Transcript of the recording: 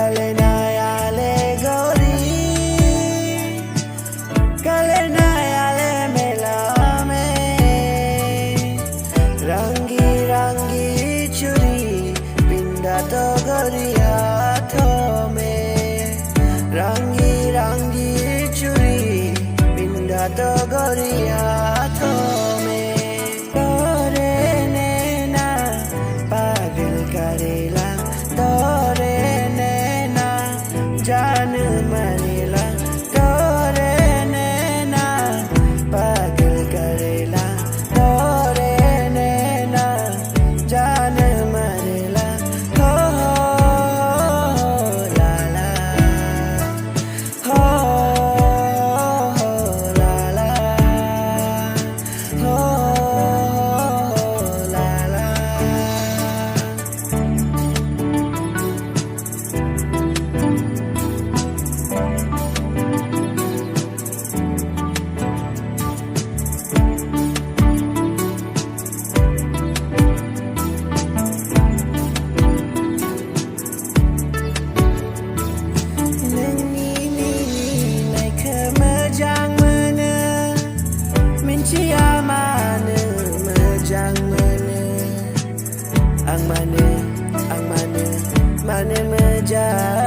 Kalenayale gori, kalenayale melame, rangi rangi churi, pinda to gori hathon mein, rangi rangi churi, pinda to gori hathon mein. तोरे नैना पागल करेला, तोरे नैना जान मरेला, तोरे नैना पागल करेला, तोरे नैना जान मरेला। हो ला ला, हो ला ला, हो ला ला। Mejang mana, mencia mana, mejang mana, ang mana, mana mejang.